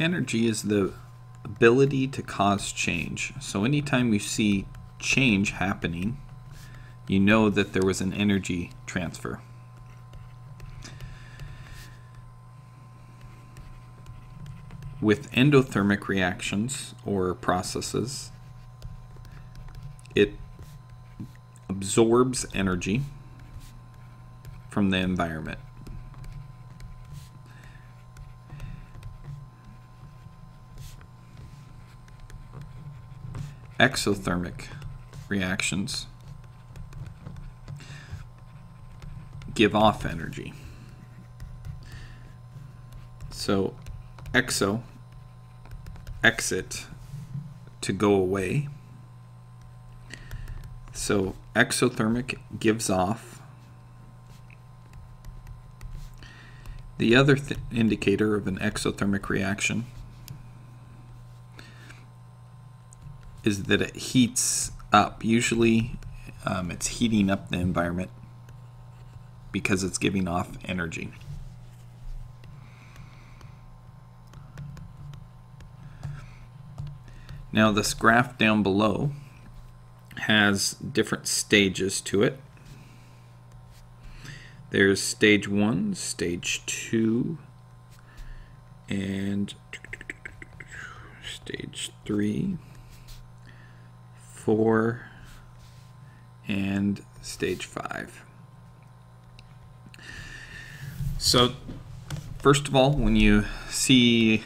Energy is the ability to cause change. So anytime you see change happening, you know that there was an energy transfer. With endothermic reactions or processes, it absorbs energy from the environment. Exothermic reactions give off energy. So exo, exit, to go away. So exothermic gives off. The other indicator of an exothermic reaction is that it heats up. Usually it's heating up the environment because it's giving off energy. Now this graph down below has different stages to it. There's stage 1, stage 2, and stage 3, 4, and stage 5. So first of all, when you see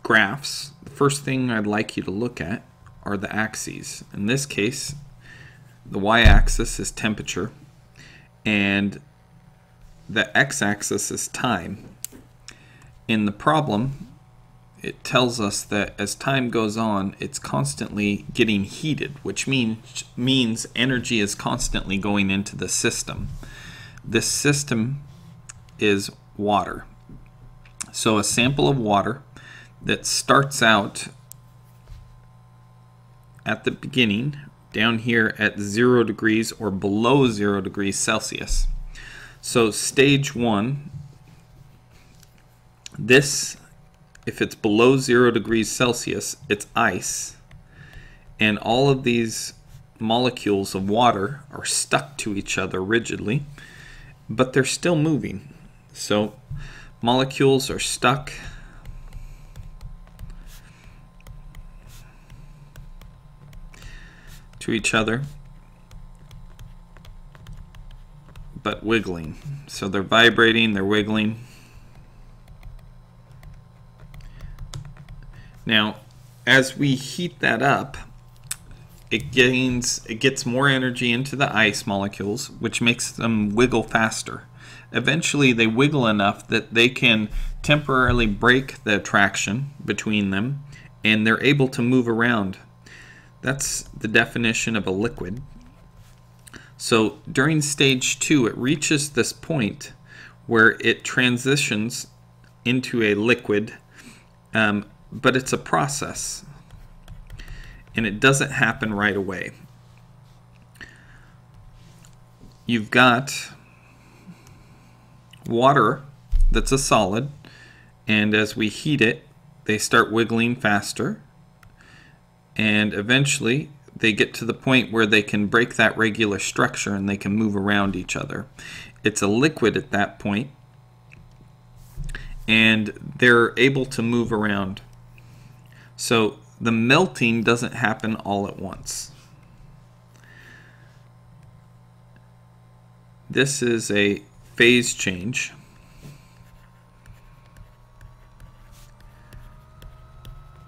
graphs, the first thing I'd like you to look at are the axes. In this case, the y-axis is temperature and the x-axis is time. In the problem, it tells us that as time goes on, it's constantly getting heated, which means energy is constantly going into the system. This system is water. So a sample of water that starts out at the beginning down here at 0 degrees or below 0 degrees Celsius. So stage 1, this, if it's below 0 degrees Celsius, it's ice, and all of these molecules of water are stuck to each other rigidly, but they're still moving. So molecules are stuck to each other but wiggling. So they're vibrating, they're wiggling. Now as we heat that up, it gets more energy into the ice molecules, which makes them wiggle faster. Eventually they wiggle enough that they can temporarily break the attraction between them and they're able to move around. That's the definition of a liquid. So during stage 2, it reaches this point where it transitions into a liquid, but it's a process and it doesn't happen right away. You've got water that's a solid, and as we heat it, they start wiggling faster, and eventually they get to the point where they can break that regular structure and they can move around each other. It's a liquid at that point, and they're able to move around. So the melting doesn't happen all at once. This is a phase change.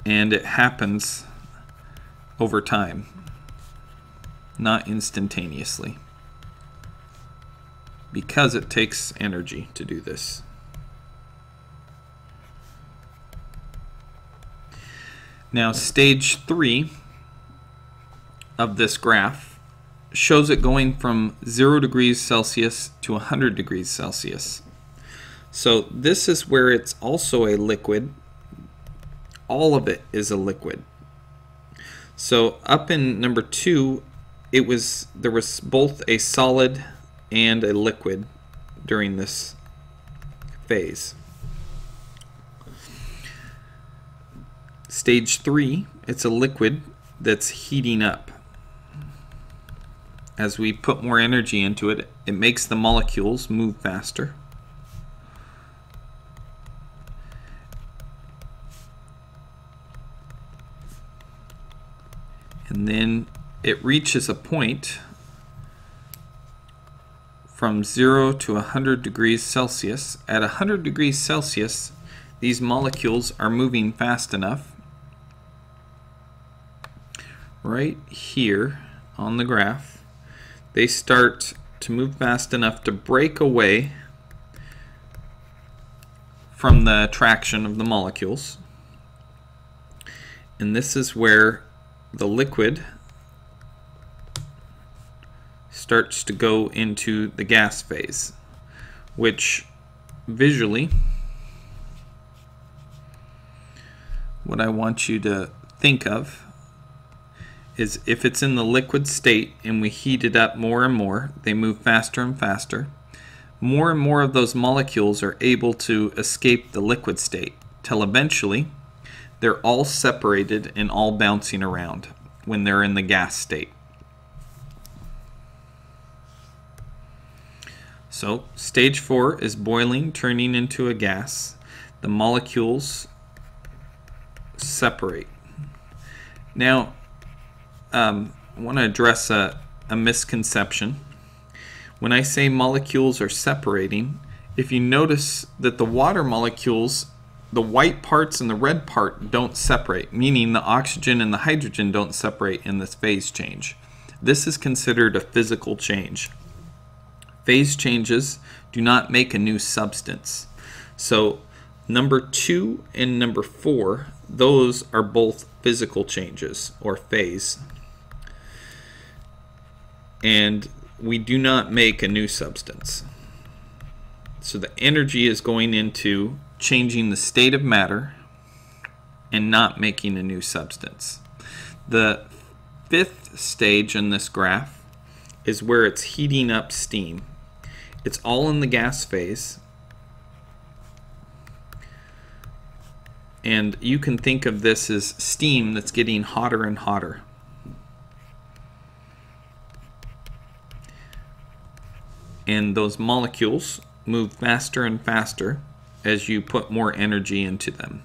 And it happens over time, not instantaneously, because it takes energy to do this. Now stage 3 of this graph shows it going from 0 degrees Celsius to 100 degrees Celsius. So this is where it's also a liquid. All of it is a liquid. So up in number 2, there was both a solid and a liquid during this phase. Stage 3, it's a liquid that's heating up. As we put more energy into it, it makes the molecules move faster. And then it reaches a point from 0 to 100 degrees Celsius. At 100 degrees Celsius, these molecules are moving fast enough. Right here on the graph, they start to move fast enough to break away from the attraction of the molecules. And this is where the liquid starts to go into the gas phase, which visually, what I want you to think of is if it's in the liquid state and we heat it up more and more, they move faster and faster. More and more of those molecules are able to escape the liquid state till eventually they're all separated and all bouncing around when they're in the gas state. So stage 4 is boiling, turning into a gas. The molecules separate. Now, I want to address a misconception. When I say molecules are separating, if you notice that the water molecules, the white parts and the red part don't separate, meaning the oxygen and the hydrogen don't separate in this phase change. This is considered a physical change. Phase changes do not make a new substance. So number 2 and number 4, those are both physical changes or phase. And we do not make a new substance. So the energy is going into changing the state of matter and not making a new substance. The 5th stage in this graph is where it's heating up steam. It's all in the gas phase. And you can think of this as steam that's getting hotter and hotter. And those molecules move faster and faster as you put more energy into them.